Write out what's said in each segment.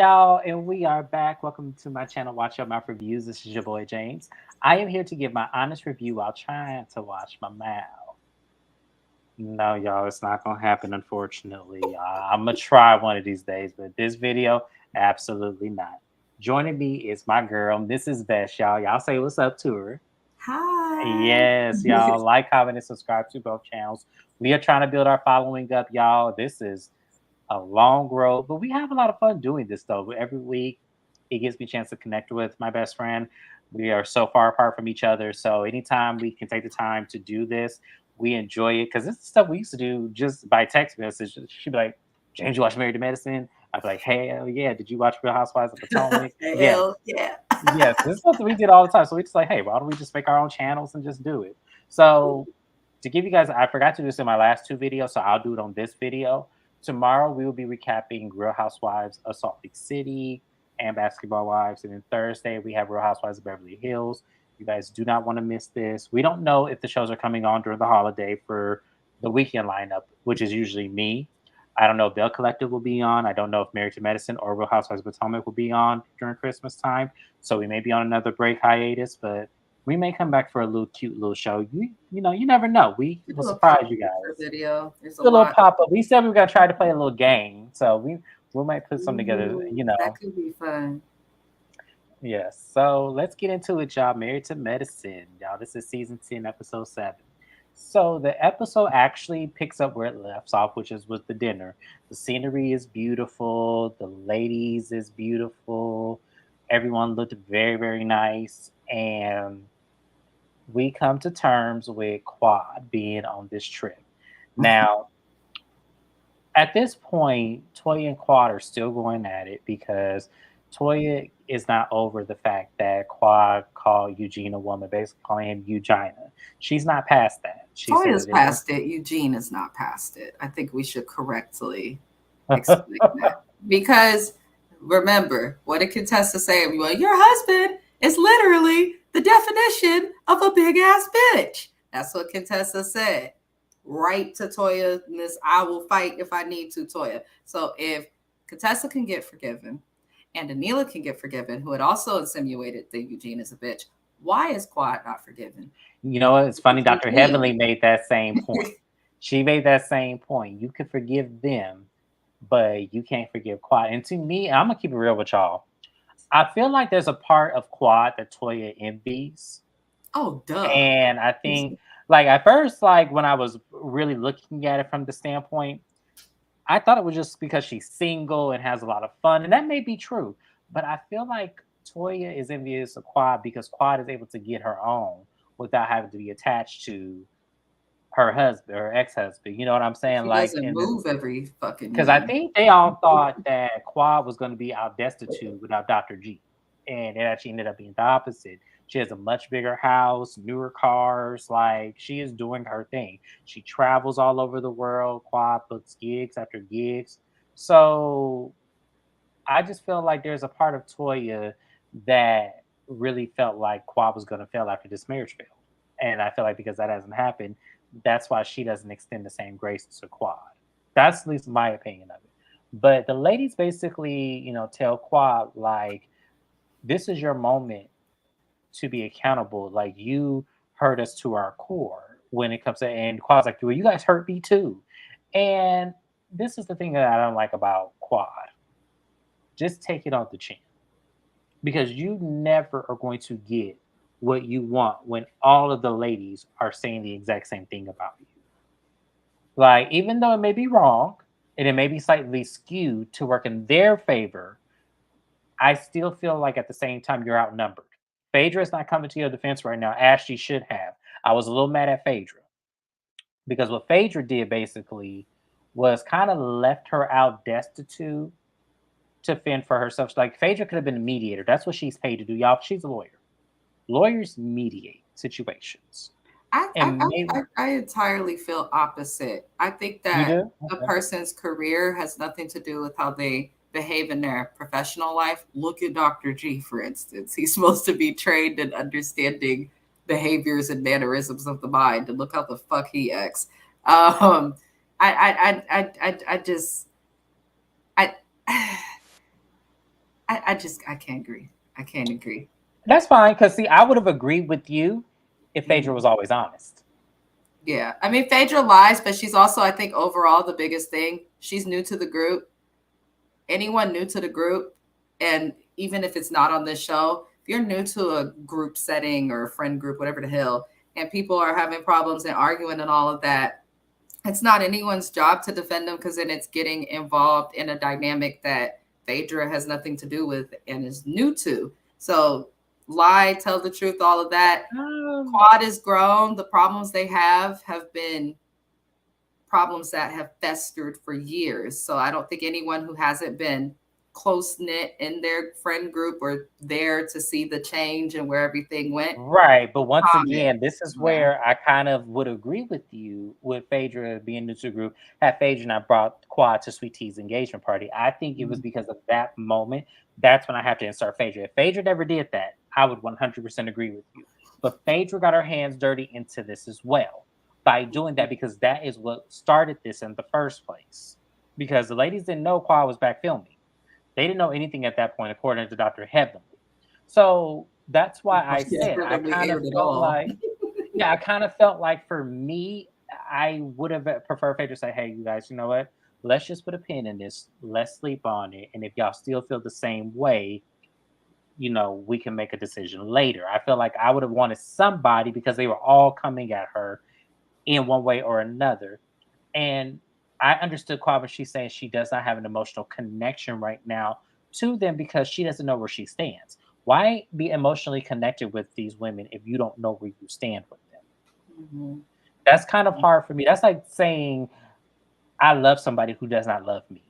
y'all, and we are back. Welcome to my channel, Watch Your Mouth Reviews. This is your boy James. I am here to give my honest review while trying to watch my mouth. No, y'all, it's not gonna happen, unfortunately. I'm gonna try one of these days, but this video, absolutely not. Joining me is my girl, Mrs. Best, y'all. Y'all say what's up to her. Hi. Yes, y'all, like, comment, and subscribe to both channels. We are trying to build our following up, y'all. This is a long road, but we have a lot of fun doing this though. Every week, it gives me a chance to connect with my best friend. We are so far apart from each other, so anytime we can take the time to do this, we enjoy it because this is stuff we used to do just by text message. She'd be like, "James, you watch Married to Medicine?" I'd be like, "Hell yeah!" Did you watch Real Housewives of Potomac? Yes, Hell yeah. yes. This is something we did all the time. So we just like, hey, why don't we just make our own channels and just do it? So to give you guys, I forgot to do this in my last two videos, so I'll do it on this video. Tomorrow we will be recapping Real Housewives of Salt Lake City and Basketball Wives, and then Thursday we have Real Housewives of Beverly Hills. You guys do not want to miss this. We don't know if the shows are coming on during the holiday for the weekend lineup, which is usually me. I don't know if Bell Collective will be on. I don't know if Married to Medicine or Real Housewives of Potomac will be on during Christmas time. So we may be on another break hiatus, but we may come back for a little cute little show. You know, you never know. We We will do a surprise you picture guys. video. There's a Do a little lot. pop up. We said we were gonna try to play a little game, so we might put something together. Ooh, You that know, could be fun. yes. So let's get into it, y'all. Married to Medicine, y'all. This is season 10, episode 7. So the episode actually picks up where it left off, which is with the dinner. The scenery is beautiful. The ladies is beautiful. Everyone looked very, very nice, and we come to terms with Quad being on this trip. Now, at this point, Toya and Quad are still going at it because Toya is not over the fact that Quad called Eugene a woman, basically calling him Eugina. She's not past that. She said Toya's that it past it. Eugene is not past it. I think we should correctly explain that. Because remember, what did Contessa say? Well, your husband is literally the definition of a big ass bitch. That's what Contessa said. Right to Toya, Miss, I will fight if I need to, Toya. So if Contessa can get forgiven and Anila can get forgiven, who had also insinuated that Eugene is a bitch, why is Quad not forgiven? You know what? It's funny. Because Dr. Eugene. Heavenly made that same point. She made that same point. You can forgive them, but you can't forgive Quad. And to me, I'm gonna keep it real with y'all. I feel like there's a part of Quad that Toya envies. Oh, duh. And I think, like, at first, like, when I was really looking at it from the standpoint, I thought it was just because she's single and has a lot of fun. And that may be true. But I feel like Toya is envious of Quad because Quad is able to get her own without having to be attached to her husband, her ex-husband. You know what I'm saying? She Like, doesn't in this, move every fucking because I year. think they all thought that Quad was going to be out destitute without Dr. G. And it actually ended up being the opposite. She has a much bigger house, newer cars. Like, she is doing her thing. She travels all over the world. Quad books gigs after gigs. So I just feel like there's a part of Toya that really felt like Quad was going to fail after this marriage failed. And I feel like because that hasn't happened, that's why she doesn't extend the same grace to Quad. That's at least my opinion of it. But the ladies basically, tell Quad, like, this is your moment to be accountable. Like, you hurt us to our core when it comes to, and Quad's like, well, you guys hurt me too. And this is the thing that I don't like about Quad. Just take it on the chin because you never are going to get what you want when all of the ladies are saying the exact same thing about you. Like, even though it may be wrong and it may be slightly skewed to work in their favor, I still feel like at the same time you're outnumbered. Phaedra is not coming to your defense right now, as she should have. I was a little mad at Phaedra because what Phaedra did basically was kind of left her out destitute to fend for herself. Like, Phaedra could have been a mediator. That's what she's paid to do, y'all. She's a lawyer. Lawyers mediate situations. I, I, And maybe I entirely feel opposite. I think you that do? a Okay. person's career has nothing to do with how they behave in their professional life. Look at Dr. G, for instance. He's supposed to be trained in understanding behaviors and mannerisms of the mind, and look how the fuck he acts. Um, I just, I, I can't agree. I can't agree. That's fine, because see, I would have agreed with you if Phaedra Mhm. was always honest. Yeah, I mean Phaedra lies, but she's also, I think, overall the biggest thing. She's new to the group. Anyone new to the group, and even if it's not on this show, if you're new to a group setting or a friend group, whatever the hell, and people are having problems and arguing and all of that, it's not anyone's job to defend them because then it's getting involved in a dynamic that Phaedra has nothing to do with and is new to. So lie, tell the truth, all of that. Um, Quad is grown. The problems they have been problems that have festered for years. So I don't think anyone who hasn't been close knit in their friend group or there to see the change and where everything went right, but once comment. again, this is Yeah. where I kind of would agree with you with Phaedra being new to the group. Had Phaedra not brought Quad to Sweet Tea's engagement party, I think it was Mhm. because of that moment. That's when I have to insert Phaedra. If Phaedra never did that, I would 100% agree with you. But Phaedra got her hands dirty into this as well by doing that, because that is what started this in the first place. Because the ladies didn't know Quad was back filming. They didn't know anything at that point, according to Dr. Heavenly. So that's why I Yeah, said I probably kind of aired it felt all. like, yeah, I kind of felt like for me, I would have preferred Phaedra to say, hey, you guys, you know what? Let's just put a pin in this. Let's sleep on it. And if y'all still feel the same way, we can make a decision later. I feel like I would have wanted somebody, because they were all coming at her in one way or another. And I understood Quava. She's saying she does not have an emotional connection right now to them because she doesn't know where she stands. Why be emotionally connected with these women if you don't know where you stand with them? Mhm. That's kind of hard for me. That's like saying I love somebody who does not love me.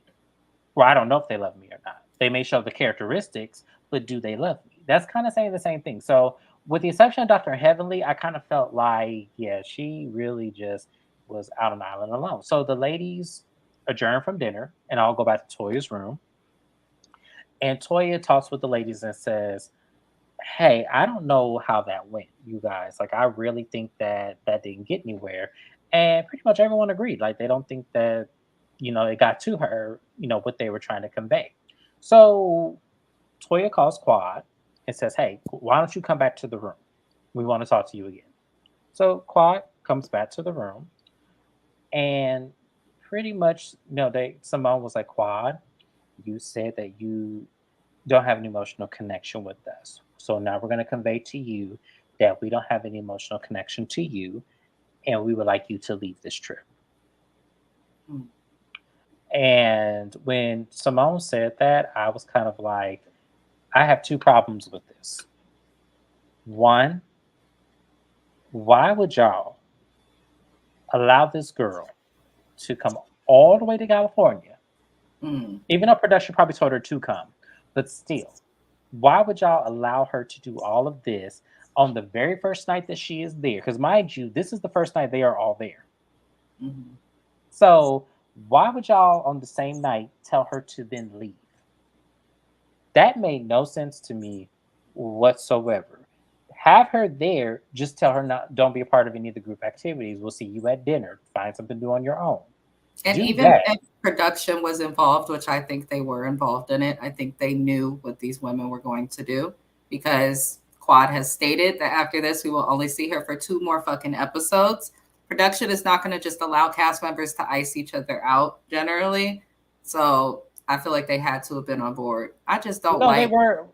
Well, I don't know if they love me or not. They may show the characteristics, but do they love me? That's kind of saying the same thing. So, with the exception of Dr. Heavenly, I kind of felt like, yeah, she really just was out on the island alone. So the ladies adjourn from dinner, and I'll go back to Toya's room. And Toya talks with the ladies and says, hey, I don't know how that went, you guys. Like, I really think that that didn't get anywhere. And pretty much everyone agreed. Like, they don't think that, it got to her, what they were trying to convey. So Toya calls Quad and says, hey, why don't you come back to the room? We want to talk to you again. So Quad comes back to the room, and pretty much, Simone was like, Quad, you said that you don't have an emotional connection with us. So now we're going to convey to you that we don't have any emotional connection to you, and we would like you to leave this trip. Mm. And when Simone said that, I was kind of like, I have two problems with this. One, why would y'all allow this girl to come all the way to California, Mm. even though production probably told her to come, but still, why would y'all allow her to do all of this on the very first night that she is there? Because mind you, this is the first night they are all there. Mhm. So why would y'all on the same night tell her to then leave? That made no sense to me whatsoever. Have her there, just tell her not don't be a part of any of the group activities. We'll see you at dinner. Find something to do on your own. And Do even that. if production was involved, which I think they were involved in it, I think they knew what these women were going to do because Quad has stated that after this, we will only see her for 2 more fucking episodes. Production is not going to just allow cast members to ice each other out generally. So I feel like they had to have been on board. I just don't No, they like were.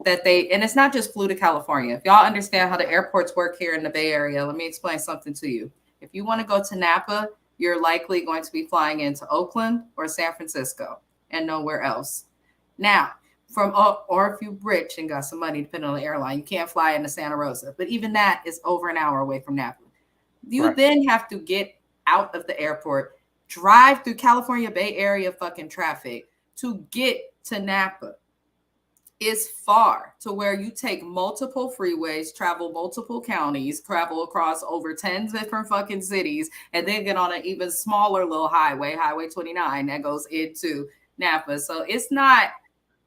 that and it's not just flew to California. If y'all understand how the airports work here in the Bay Area, let me explain something to you. If you want to go to Napa, you're likely going to be flying into Oakland or San Francisco and nowhere else. Now, or if you're rich and got some money, depending on the airline, you can't fly into Santa Rosa. But even that is over an hour away from Napa. You Right. then have to get out of the airport, drive through California Bay Area fucking traffic to get to Napa. Is far to where you take multiple freeways, travel multiple counties, travel across over 10 different fucking cities, and then get on an even smaller little highway, Highway 29, that goes into Napa. So it's not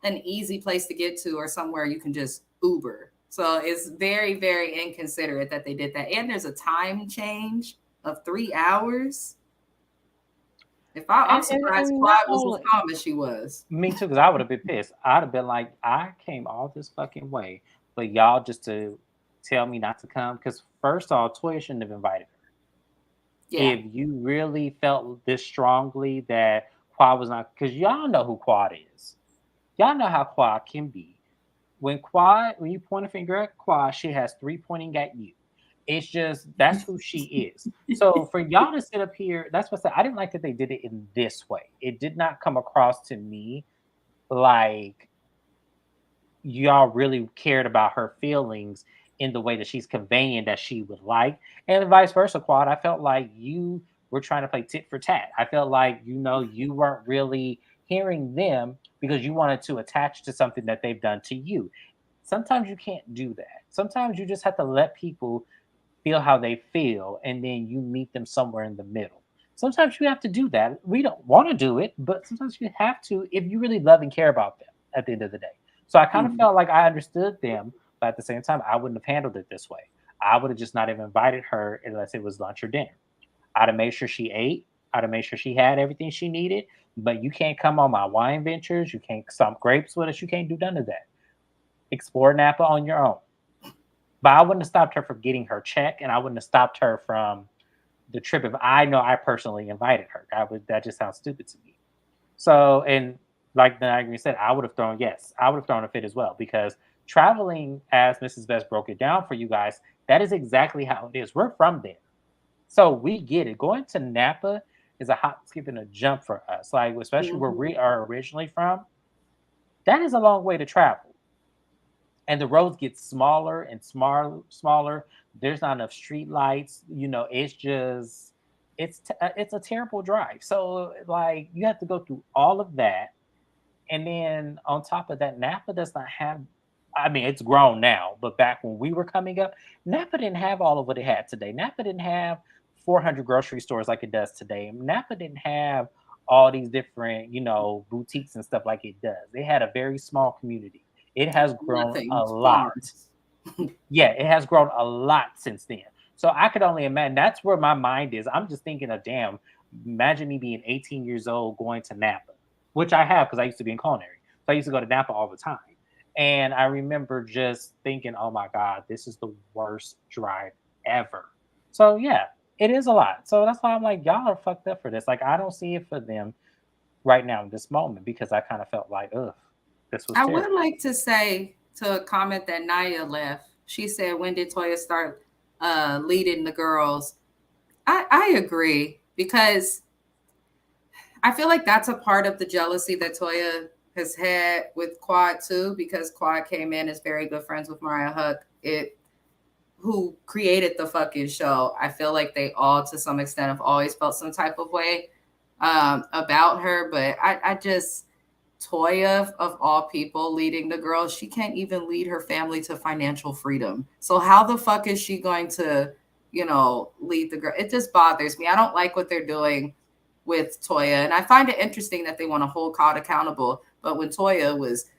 an easy place to get to or somewhere you can just Uber. So it's very, very inconsiderate that they did that. And there's a time change of 3 hours. I'm surprised and not Quad was as only calm as she was. me too, because I would have been pissed. I'd have been like, I came all this fucking way, but y'all just to tell me not to come. Because first off, Toya shouldn't have invited her. Yeah. If you really felt this strongly that Quad was not, because y'all know who Quad is. Y'all know how Quad can be. When you point a finger at Quad, she has three pointing at you. It's just that's who she is. So for y'all to sit up here, that's what I said. I didn't like that they did it in this way. It did not come across to me like y'all really cared about her feelings in the way that she's conveying that she would like, and vice versa. Quad, I felt like you were trying to play tit for tat. I felt like you weren't really hearing them because you wanted to attach to something that they've done to you. Sometimes you can't do that. Sometimes you just have to let people feel how they feel, and then you meet them somewhere in the middle. Sometimes you have to do that. We don't want to do it, but sometimes you have to if you really love and care about them at the end of the day. So I kind of Mhm. felt like I understood them, but at the same time, I wouldn't have handled it this way. I would have just not even invited her unless it was lunch or dinner. I'd have made sure she ate. I'd have made sure she had everything she needed. But you can't come on my wine ventures. You can't stomp grapes with us. You can't do none of that. Explore Napa on your own. But I wouldn't have stopped her from getting her check, and I wouldn't have stopped her from the trip if I know I personally invited her. That just sounds stupid to me. So, and like the Niagara said, I would have thrown a fit as well because traveling, as Mrs. Best broke it down for you guys, that is exactly how it is. We're from there, so we get it. Going to Napa is a hop, skip, and a jump for us. Like especially where Mhm. we are originally from, that is a long way to travel, and the roads get smaller and smaller. There's not enough street lights. It's just it's a terrible drive. So like you have to go through all of that, and then on top of that, Napa does not have. I mean, it's grown now, but back when we were coming up, Napa didn't have all of what it had today. Napa didn't have 400 grocery stores like it does today. Napa didn't have all these different, boutiques and stuff like it does. They had a very small community. It has grown Nothing. a lot. Farms. Yeah, it has grown a lot since then. So I could only imagine that's where my mind is. I'm just thinking of damn, imagine me being 18 years old going to Napa, which I have because I used to be in culinary. So I used to go to Napa all the time. And I remember just thinking, oh my God, this is the worst drive ever. So yeah, it is a lot. So that's why I'm like, y'all are fucked up for this. Like, I don't see it for them right now in this moment because I kind of felt like, ugh, this was I would terrible. like to say to a comment that Naya left. She said, "When did Toya start leading the girls?" I agree because I feel like that's a part of the jealousy that Toya has had with Quad too, because Quad came in as very good friends with Mariah Huck, who created the fucking show. I feel like they all, to some extent, have always felt some type of way about her, but I just Toya, of all people, leading the girls, she can't even lead her family to financial freedom. So how the fuck is she going to, lead the girl? It just bothers me. I don't like what they're doing with Toya, and I find it interesting that they want to hold Cod accountable. But when Toya was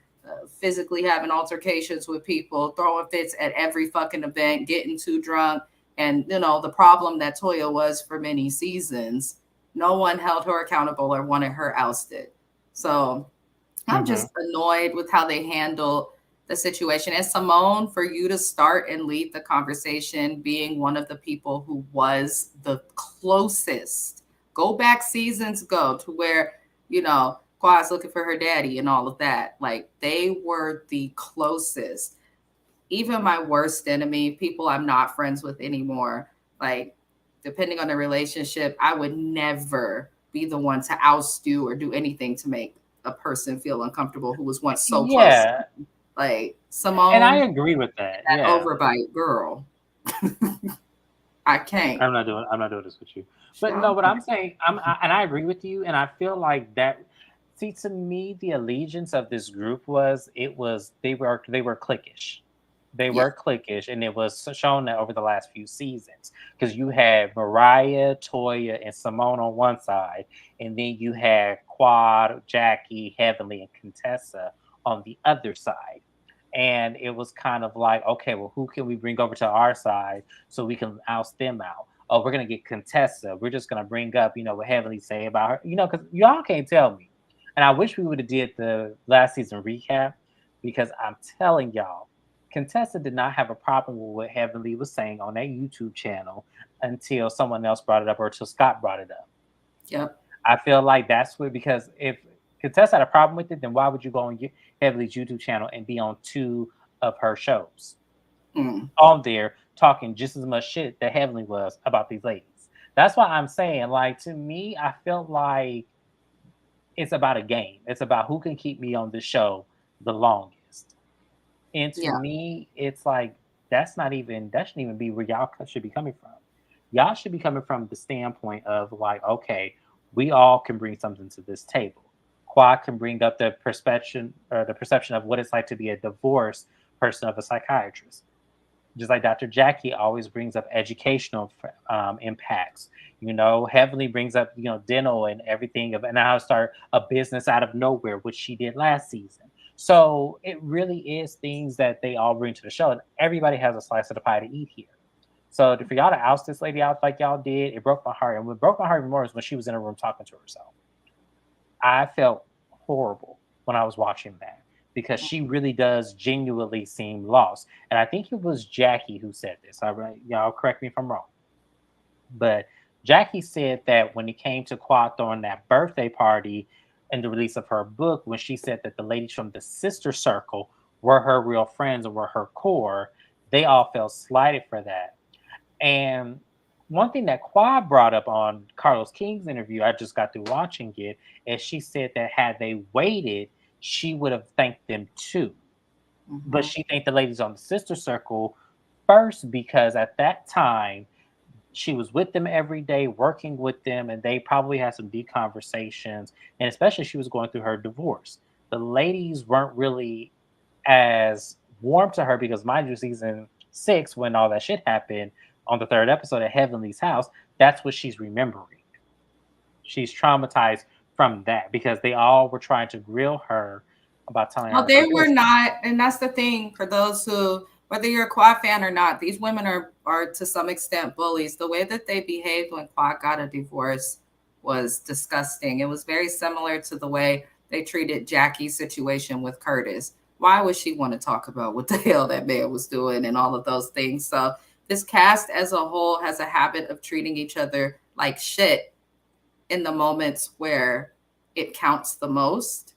physically having altercations with people, throwing fits at every fucking event, getting too drunk, and the problem that Toya was for many seasons, no one held her accountable or wanted her ousted. So I'm Hmm. just annoyed with how they handle the situation. And Simone, for you to start and lead the conversation, being one of the people who was the closest, go back seasons ago to where, Quad's looking for her daddy and all of that. Like they were the closest. Even my worst enemy, people I'm not friends with anymore, like depending on the relationship, I would never be the one to oust you or do anything to make a person feel uncomfortable who was once so close. Yeah, Like and I Simone, agree with that. that Yeah. overbite girl. I can't. I'm not doing this with you. But no, Stop what I'm it. saying, and I agree with you, and I feel like that. See, to me, the allegiance of this group was they were cliquish. They Yeah. were cliquish, and it was shown that over the last few seasons because you had Mariah, Toya, and Simone on one side, and then you had Quad, Jackie, Heavenly, and Contessa on the other side. And it was kind of like, okay, well, who can we bring over to our side so we can oust them out? oh, we're gonna get Contessa. We're just gonna bring up, what Heavenly say about her, because y'all can't tell me. And I wish we would have did the last season recap because I'm telling y'all, Contessa did not have a problem with what Heavenly was saying on that YouTube channel until someone else brought it up or until Scott brought it up. Yep. I feel like that's what, because if Contessa had a problem with it, then why would you go on Heavenly's YouTube channel and be on two of her shows on there talking just as much shit that Heavenly was about these ladies? That's why I'm saying, like, to me, I felt like it's about a game. It's about who can keep me on the show the longest. And to Yeah. me, it's like that shouldn't even be where y'all should be coming from. Y'all should be coming from the standpoint of like, okay, we all can bring something to this table. Quad can bring up the perception of what it's like to be a divorced person of a psychiatrist. Just like Dr. Jackie always brings up educational impacts. Heavenly brings up, dental and everything, and how to start a business out of nowhere, which she did last season. So it really is things that they all bring to the show, and everybody has a slice of the pie to eat here. So for y'all to oust this lady out like y'all did, it broke my heart. And what broke my heart even more is when she was in a room talking to herself. I felt horrible when I was watching that because she really does genuinely seem lost. And I think it was Jackie who said this. Y'all correct me if I'm wrong. But Jackie said that when it came to Quad throwing that birthday party and the release of her book, when she said that the ladies from the sister circle were her real friends and were her core, they all felt slighted for that. And one thing that Quad brought up on Carlos King's interview, I just got through watching it, is she said that had they waited, she would have thanked them too. But she thanked the ladies on the sister circle first because at that time, she was with them every day, working with them, and they probably had some deep conversations. And especially she was going through her divorce. The ladies weren't really as warm to her because, mind you, season 6, when all that shit happened on the 3rd episode of Heavenly's house, that's what she's remembering. She's traumatized from that because they all were trying to grill her about telling her. Well, they were not, and that's the thing for those who, whether you're a Quad fan or not, these women are to some extent bullies. The way that they behaved when Quad got a divorce was disgusting. It was very similar to the way they treated Jackie's situation with Curtis. Why would she want to talk about what the hell that man was doing and all of those things? So this cast as a whole has a habit of treating each other like shit in the moments where it counts the most.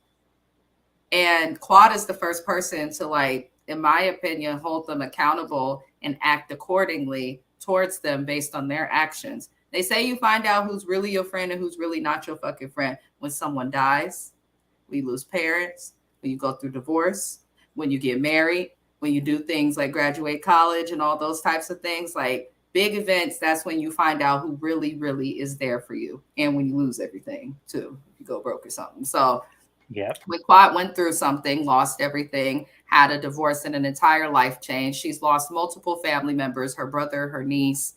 And Quad is the first person to, like, in my opinion, hold them accountable and act accordingly towards them based on their actions. They say you find out who's really your friend and who's really not your fucking friend when someone dies, when you lose parents, when you go through divorce, when you get married, when you do things like graduate college and all those types of things, like big events. That's when you find out who really, really is there for you. And when you lose everything too, if you go broke or something. So yeah, when Quad went through something, lost everything, had a divorce and an entire life change. She's lost multiple family members, her brother, her niece.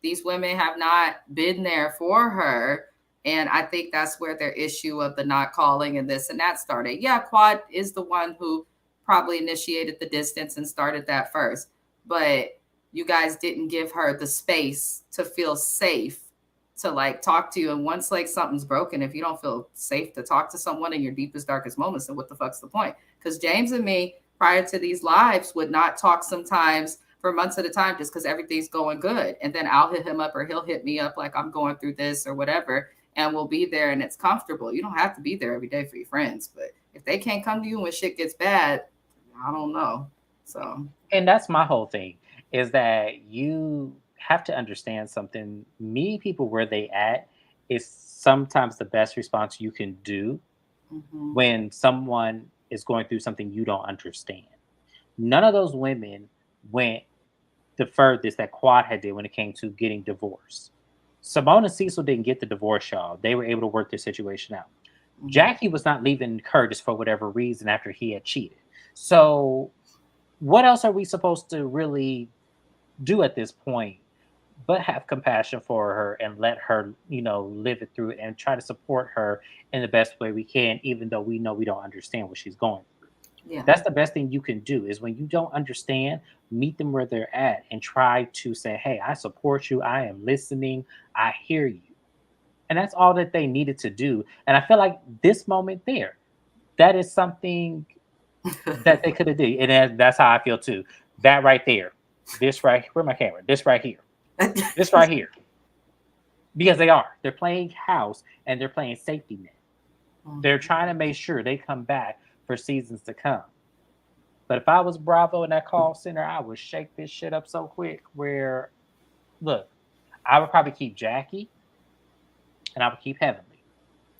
These women have not been there for her. And I think that's where their issue of the not calling and this and that started. Yeah, Quad is the one who probably initiated the distance and started that first. But you guys didn't give her the space to feel safe to, like, talk to you. And once, like, something's broken, if you don't feel safe to talk to someone in your deepest, darkest moments, then what the fuck's the point? Because James and me, prior to these lives, would not talk sometimes for months at a time just because everything's going good. And then I'll hit him up or he'll hit me up like I'm going through this or whatever. And we'll be there and it's comfortable. You don't have to be there every day for your friends. But if they can't come to you when shit gets bad, I don't know. So, and that's my whole thing, is that you have to understand something. Meeting people where they at is sometimes the best response you can do when someone is going through something you don't understand. None of those women went the furthest that Quad had did when it came to getting divorced. Simone and Cecil didn't get the divorce, y'all. They were able to work their situation out. Jackie was not leaving Curtis for whatever reason after he had cheated. So what else are we supposed to really do at this point but have compassion for her and let her, live it through and try to support her in the best way we can, even though we know we don't understand what she's going through. Yeah. That's the best thing you can do is when you don't understand, meet them where they're at and try to say, hey, I support you. I am listening. I hear you. And that's all that they needed to do. And I feel like this moment there, that is something that they could have did. And that's how I feel too. That right there, this right, where my camera? This right here, this right here. Because they're playing house and they're playing safety net. They're trying to make sure they come back for seasons to come. But if I was Bravo in that call center, I would shake this shit up so quick. Where, look, I would probably keep Jackie and I would keep Heavenly.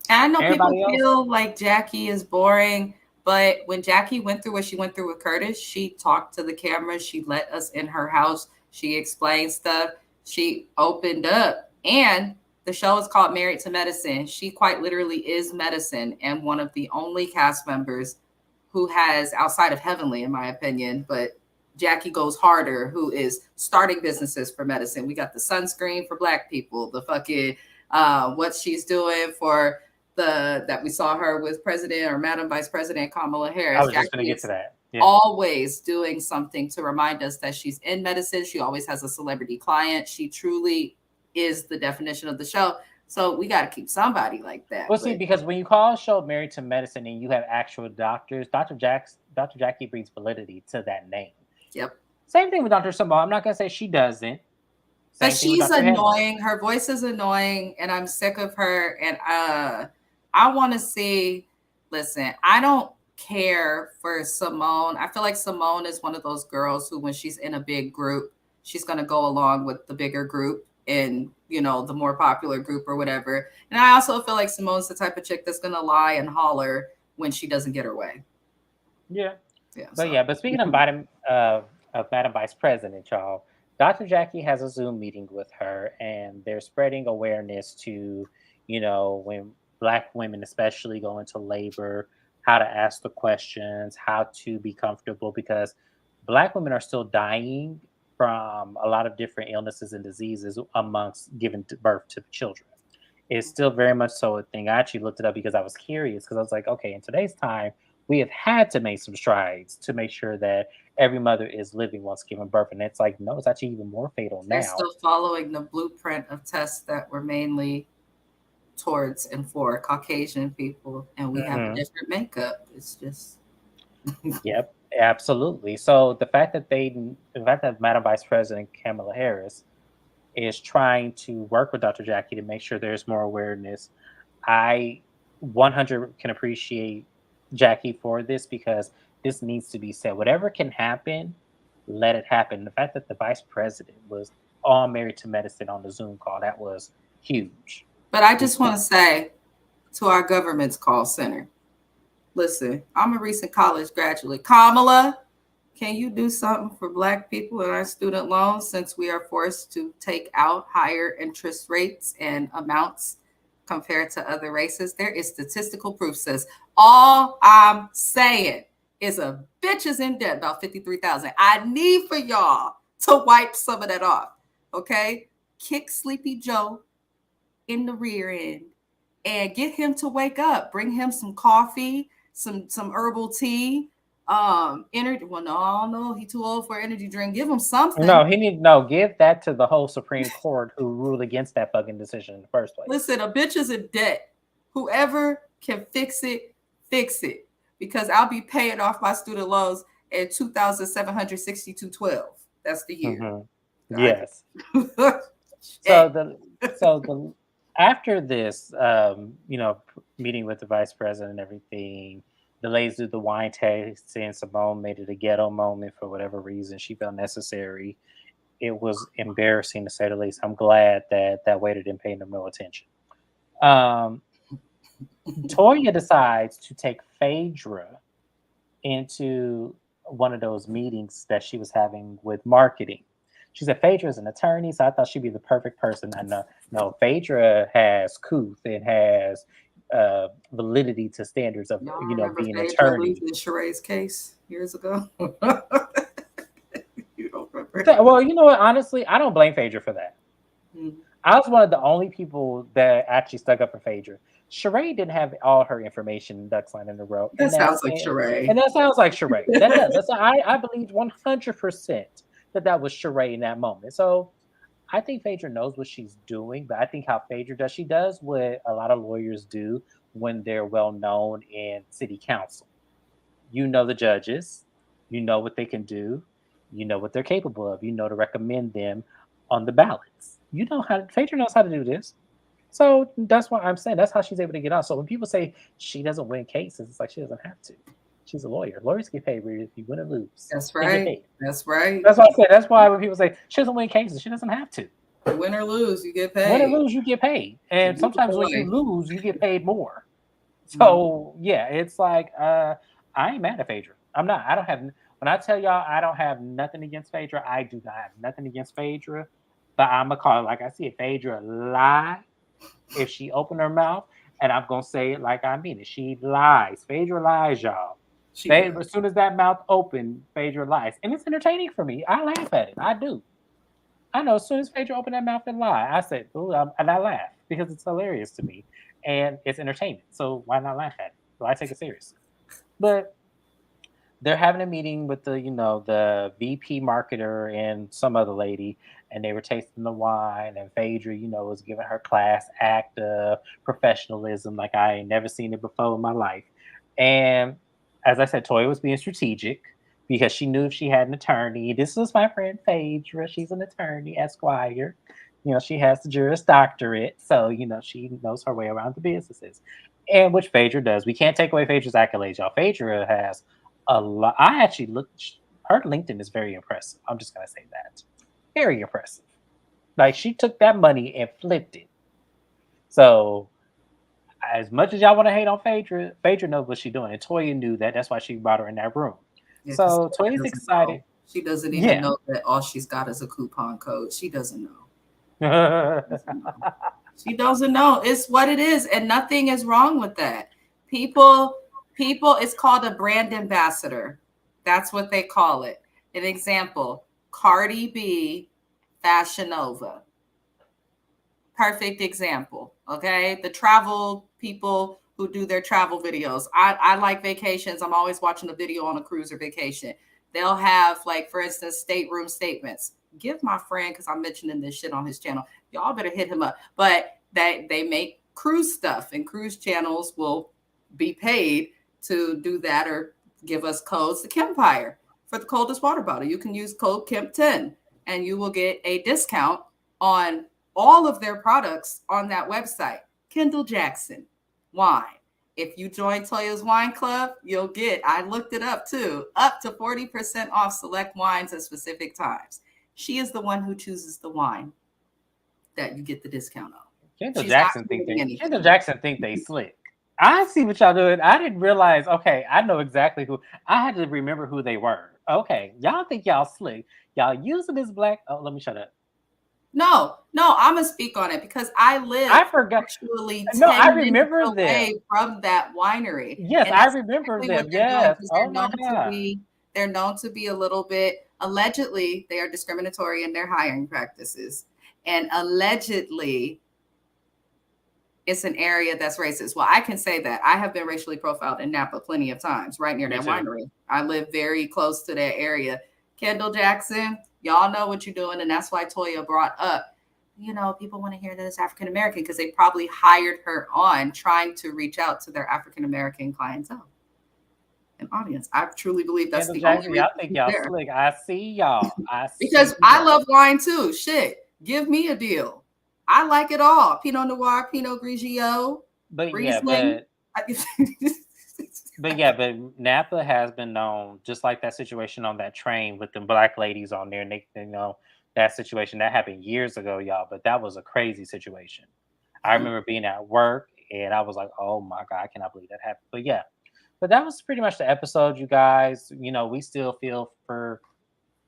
I know people Everybody else, feel like Jackie is boring, but when Jackie went through what she went through with Curtis, she talked to the camera. She let us in her house. She explained stuff. She opened up. And the show is called Married to Medicine. She quite literally is medicine and one of the only cast members who has, outside of Heavenly, in my opinion, but Jackie goes harder, who is starting businesses for medicine. We got the sunscreen for Black people, the fucking what she's doing for that we saw her with President or Madam Vice President Kamala I Harris. was just going Jackie to get is to that. Yeah. always doing something to remind us that she's in medicine. She always has a celebrity client. She truly is the definition of the show. So we got to keep somebody like that. Well, see, because when you call a show Married to Medicine and you have actual doctors, Dr. Jackie brings validity to that name. Yep. Same thing with Dr. Simone. I'm not going to say she doesn't. But she's annoying. Her voice is annoying, and I'm sick of her. And I want to see. Listen, I don't care for Simone. I feel like Simone is one of those girls who, when she's in a big group, she's going to go along with the bigger group and, you know, the more popular group or whatever. And I also feel like Simone's the type of chick that's going to lie and holler when she doesn't get her way. Yeah. But speaking of Madam Vice President, y'all, Dr. Jackie has a Zoom meeting with her, and they're spreading awareness to, when Black women especially go into labor, how to ask the questions, how to be comfortable, because Black women are still dying from a lot of different illnesses and diseases amongst giving birth to children. It's still very much so a thing. I actually looked it up because I was curious, because I was like, okay, in today's time, we have had to make some strides to make sure that every mother is living once giving birth. And it's like, no, it's actually even more fatal now. They're still following the blueprint of tests that were mainly towards and for Caucasian people. And we have a different makeup. It's just. Yep, absolutely. So the fact that Madam Vice President Kamala Harris is trying to work with Dr. Jackie to make sure there's more awareness, I 100 can appreciate Jackie for this, because this needs to be said. Whatever can happen, let it happen. The fact that the vice president was all Married to Medicine on the Zoom call, that was huge. But I just want to say to our government's call center, listen, I'm a recent college graduate. Kamala, can you do something for Black people and our student loans, since we are forced to take out higher interest rates and amounts compared to other races? There is statistical proof, sis. All I'm saying is a bitch is in debt about $53,000. I need for y'all to wipe some of that off, okay? Kick Sleepy Joe in the rear end and get him to wake up. Bring him some coffee, some herbal tea, energy. Well, no, he's too old for an energy drink. Give him something. Give that to the whole Supreme Court who ruled against that fucking decision in the first place. Listen, a bitch is in debt. Whoever can fix it, fix it. Because I'll be paying off my student loans at $2,762.12. That's the year. Mm-hmm. Yes. So after this, meeting with the vice president and everything, the ladies do the wine tasting. Simone made it a ghetto moment for whatever reason she felt necessary. It was embarrassing, to say the least. I'm glad that waiter didn't pay no attention. Toya decides to take Phaedra into one of those meetings that she was having with marketing. She said Phaedra is an attorney, so I thought she'd be the perfect person. I know. No, Phaedra has couth and has validity to standards of being an attorney. In Sheree's case years ago. You don't remember? Well, you know what? Honestly, I don't blame Phaedra for that. I was one of the only people that actually stuck up for Phaedra. Sheree didn't have all her information ducks line in a row, That sounds like Sheree. and that sounds like Sheree. That does. That's I believe 100% that was Sheree in that moment. So I think Phaedra knows what she's doing, but I think how Phaedra does, she does what a lot of lawyers do when they're well known in city council. You know the judges, you know what they can do, you know what they're capable of, you know to recommend them on the ballots. You know how Phaedra knows how to do this. So that's what I'm saying. That's how she's able to get on. So when people say she doesn't win cases, it's like she doesn't have to. She's a lawyer. Lawyers get paid if you win or lose. That's They get right. paid. That's right. That's what I said. That's why when people say she doesn't win cases, she doesn't have to. Win or lose, you get Win or paid. lose, you get paid. And You sometimes when you boy. lose, you get paid more. Mhm. So yeah, it's like I ain't mad at Phaedra. I'm not. I don't have when I tell y'all I don't have nothing against Phaedra, I do not have nothing against Phaedra. But I'm gonna call it like I see it. Phaedra lie if she open her mouth, and I'm gonna say it like I mean it. She lies. Phaedra lies, y'all. She Phaedra, does. as soon as that mouth open, Phaedra lies, and it's entertaining for me. I laugh at it. I do. I know. As soon as Phaedra opened that mouth and lie, I said, "Ooh," and I laugh because it's hilarious to me, and it's entertainment. So why not laugh at it? So I take it seriously. But they're having a meeting with the VP marketer and some other lady, and they were tasting the wine. And Phaedra, was giving her class act of professionalism like I ain't never seen it before in my life. And as I said, Toya was being strategic because she knew if she had an attorney. This was my friend Phaedra. She's an attorney, Esquire. She has the Juris Doctorate, so she knows her way around the businesses, and which Phaedra does. We can't take away Phaedra's accolades, y'all. Phaedra has a lot. I actually looked. Her LinkedIn is very impressive. I'm just gonna say that, very impressive. Like she took that money and flipped it. So as much as y'all want to hate on Phaedra, Phaedra knows what she's doing, and Toya knew that. That's why she brought her in that room. Yeah, because So she Toya's doesn't excited. know. She doesn't even Yeah. know that all she's got is a coupon code. She doesn't know. She doesn't know. It's what it is, and nothing is wrong with that. People, it's called a brand ambassador. That's what they call it. An example: Cardi B, Fashion Nova. Perfect example. Okay, the travel people who do their travel videos. I like vacations. I'm always watching a video on a cruise or vacation. They'll have, like, for instance, stateroom statements. Give my friend, because I'm mentioning this shit on his channel, y'all better hit him up. But they make cruise stuff, and cruise channels will be paid to do that or give us codes. The Kempire for the coldest water bottle, you can use code KEMP10 and you will get a discount on all of their products on that website. Kendall Jackson wine. If you join Toya's Wine Club, you'll get, I looked it up too, up to 40% off select wines at specific times. She is the one who chooses the wine that you get the discount on. Kendall She's not Jackson think doing they anything. Kendall Jackson think they slick. I see what y'all doing. I didn't realize. Okay, I know exactly who. I had to remember who they were. Okay, y'all think y'all slick. Y'all using this black. Oh, let me shut up. No, I'm gonna speak on it because I live I forgot. actually No, I 10 minutes remember away them. from that winery. Yes, And I that's remember exactly what them. they're doing, Yes. because Oh my god. they're known to be a little bit, allegedly they are discriminatory in their hiring practices. And allegedly it's an area that's racist. Well, I can say that I have been racially profiled in Napa plenty of times, right near Me that too. winery. I live very close to that area. Kendall Jackson, y'all know what you're doing. And that's why Toya brought up, people want to hear that it's African American because they probably hired her on trying to reach out to their African American clientele and audience. I truly believe that's Kendall the only Jackson, reason y'all think she's y'all there. slick. I see y'all. I see Because I y'all. love wine too. Shit, give me a deal. I like it all. Pinot Noir, Pinot Grigio, But yeah, Riesling. but But yeah, but Napa has been known, just like that situation on that train with the black ladies on there. And that situation that happened years ago, y'all. But that was a crazy situation. I remember being at work and I was like, "Oh my god, I cannot believe that happened." But yeah, but that was pretty much the episode, you guys. We still feel for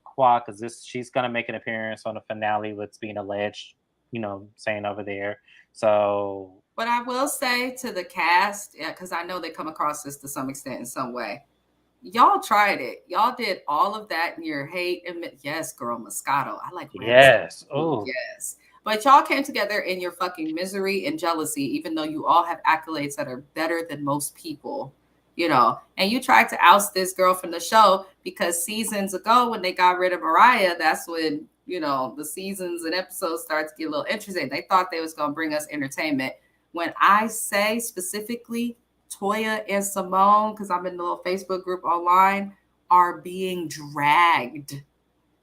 Qua because she's gonna make an appearance on the finale. What's being alleged, saying over there. So But I will say to the cast, because I know they come across this to some extent in some way. Y'all tried it. Y'all did all of that in your hate. And yes, girl, Moscato. I like red. yes, Ooh, oh yes. But y'all came together in your fucking misery and jealousy, even though you all have accolades that are better than most people, you know. And you tried to oust this girl from the show because seasons ago, when they got rid of Mariah, that's when, you know, the seasons and episodes start to get a little interesting. They thought they was going to bring us entertainment. When I say specifically Toya and Simone, because I'm in the little Facebook group online, are being dragged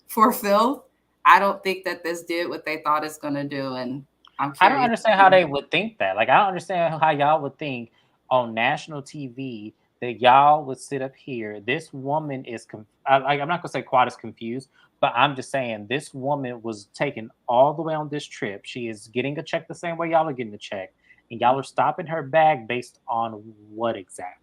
for filth, I don't think that this did what they thought it's going to do. And I'm curious. I don't understand how they would think that. Like, I don't understand how y'all would think on national TV that y'all would sit up here. This woman is, I'm not going to say Quad is confused, but I'm just saying this woman was taken all the way on this trip. She is getting a check the same way y'all are getting a check. And y'all are stopping her bag based on what exactly?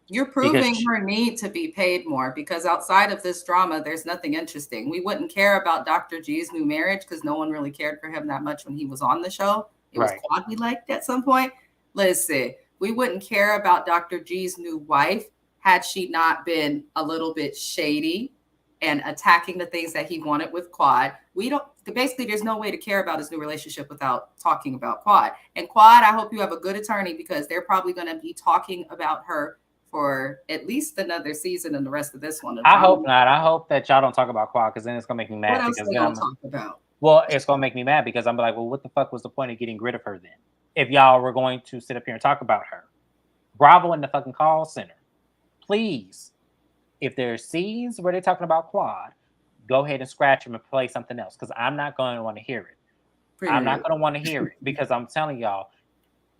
You're proving her need to be paid more, because outside of this drama, there's nothing interesting. We wouldn't care about Dr. G's new marriage because no one really cared for him that much when he was on the show. It was Quad we liked at some point. Listen, we wouldn't care about Dr. G's new wife had she not been a little bit shady and attacking the things that he wanted with Quad. We don't, basically, there's no way to care about his new relationship without talking about Quad. And Quad, I hope you have a good attorney, because they're probably going to be talking about her for at least another season and the rest of this one. I hope not. I hope that y'all don't talk about Quad, because then it's gonna make me mad. What else are they gonna talk about? Well, it's gonna make me mad because I'm like, well, what the fuck was the point of getting rid of her then? If y'all were going to sit up here and talk about her, Bravo in the fucking call center, please. If there's scenes where they're talking about Quad, go ahead and scratch them and play something else, because I'm not going to want to hear it. I'm not going to want to hear it, because I'm telling y'all,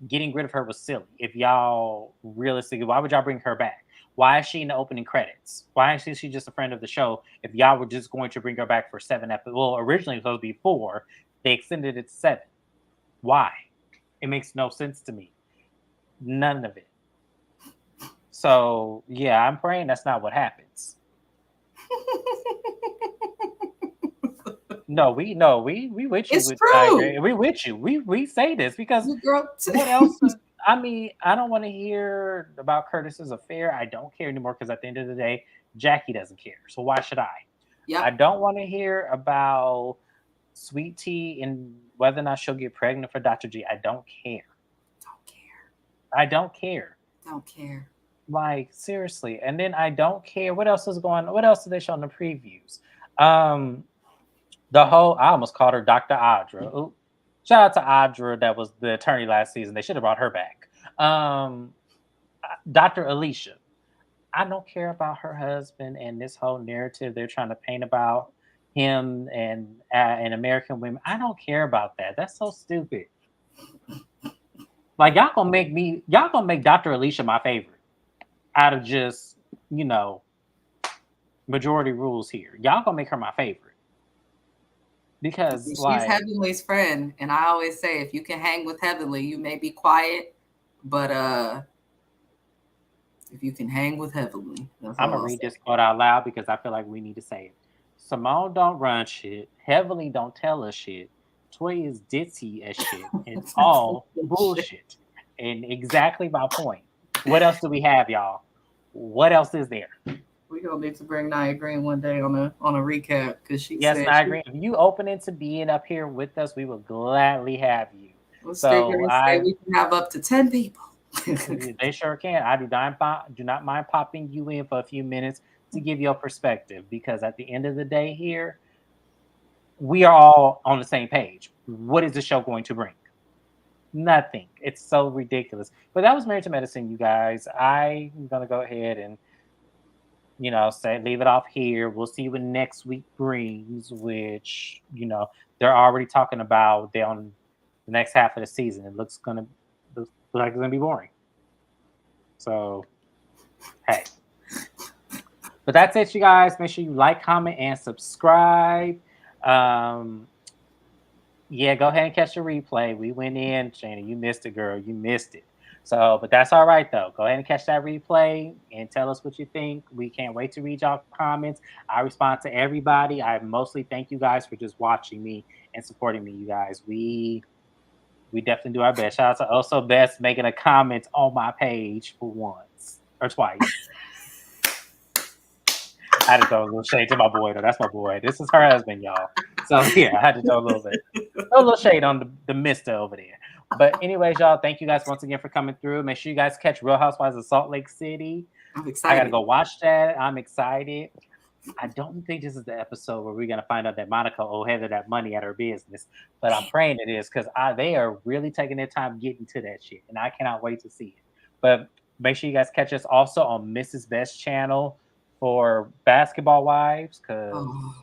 getting rid of her was silly. If y'all realistically, why would y'all bring her back? Why is she in the opening credits? Why is she just a friend of the show? If y'all were just going to bring her back for 7 episodes, well, originally it was supposed to be 4, they extended it to 7. Why? It makes no sense to me. None of it. So yeah, I'm praying that's not what happens. No, we with you. It's true. We with you. We say this because what else? I mean, I don't want to hear about Curtis's affair. I don't care anymore, because at the end of the day, Jackie doesn't care. So why should I? Yeah. I don't want to hear about Sweet Tea and whether or not she'll get pregnant for Dr. G. I don't care. I don't care. Don't care. Like, seriously. And then I don't care. What else is going on? What else did they show in the previews? The whole, I almost called her Dr. Audra. Ooh. Shout out to Audra, that was the attorney last season. They should have brought her back. Dr. Alicia. I don't care about her husband and this whole narrative they're trying to paint about him and American women. I don't care about that. That's so stupid. Like, y'all gonna make Dr. Alicia my favorite out of just, you know, majority rules here. Y'all gonna make her my favorite. Because she's like, Heavenly's friend, and I always say, if you can hang with Heavenly, you may be quiet, but if you can hang with Heavenly, I'm gonna read this quote out loud because I feel like we need to say it. Simone don't run shit. Heavenly don't tell us shit. Toy is ditzy as shit. And it's all bullshit. And exactly my point. What else do we have, y'all? What else is there? We're gonna need to bring Nia Green one day on a recap, because she said Nia Green, if you open into being up here with us, we will gladly have you. So we can have up to 10 people. They sure can. I do not mind popping you in for a few minutes to give your perspective, because at the end of the day here, we are all on the same page. What is the show going to bring? Nothing. It's so ridiculous. But that was Married to Medicine, you guys. I'm gonna go ahead and, you know, leave it off here. We'll see what next week brings, which, you know, they're already talking about on the next half of the season. It looks like it's gonna be boring. So, hey. But that's it, you guys. Make sure you like, comment, and subscribe. Yeah, go ahead and catch the replay. We went in, Shana. You missed it, girl. You missed it. So, but that's all right, though. Go ahead and catch that replay and tell us what you think. We can't wait to read y'all comments. I respond to everybody. I mostly thank you guys for just watching me and supporting me, you guys. We definitely do our best. Shout out to Also Best making a comment on my page for once or twice. I had to throw a little shade to my boy, though. That's my boy. This is her husband, y'all. So yeah, I had to throw a little shade on the mister over there. But anyways, y'all, thank you guys once again for coming through. Make sure you guys catch Real Housewives of Salt Lake City. I'm I gotta excited. go watch that. I'm excited. I don't think this is the episode where we're gonna find out that Monica owed Heather that money at her business, but I'm praying it is because they are really taking their time getting to that shit, and I cannot wait to see it. But make sure you guys catch us also on Mrs. Best channel for Basketball Wives, because Oh,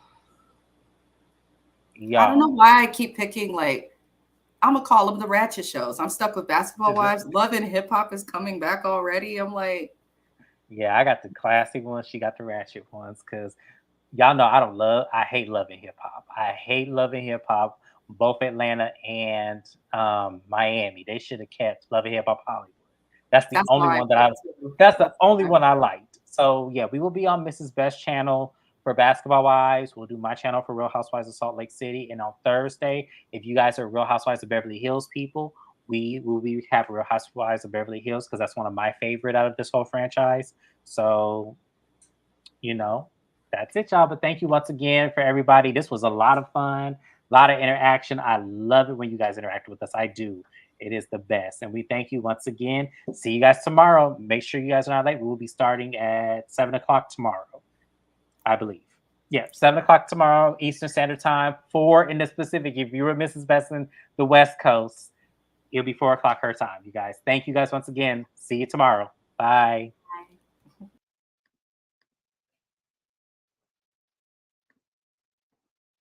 I don't know y'all, why I keep picking like I'm gonna call them the ratchet shows. I'm stuck with Basketball Wives. Love and Hip Hop is coming back already. I'm like, yeah, I got the classic ones. She got the ratchet ones because y'all know I hate loving hip hop. I hate loving hip hop. Both Atlanta and Miami. They should have kept Loving Hip Hop Hollywood. That's the that's how only I one that feel I too. that's the That's only how I one I feel. liked. So yeah, we will be on Mrs. Best channel for Basketball Wives. We'll do my channel for Real Housewives of Salt Lake City. And on Thursday, if you guys are Real Housewives of Beverly Hills people, we will be have Real Housewives of Beverly Hills because that's one of my favorite out of this whole franchise. So you know, that's it, y'all. But thank you once again for everybody. This was a lot of fun, a lot of interaction. I love it when you guys interact with us. I do. It is the best. And we thank you once again. See you guys tomorrow. Make sure you guys are not late. We will be starting at 7 o'clock tomorrow, I believe. Yeah, 7 o'clock tomorrow, Eastern Standard Time, 4 in the Pacific. If you were Mrs. Best in the West Coast, it'll be 4 o'clock her time, you guys. Thank you guys once again. See you tomorrow. Bye.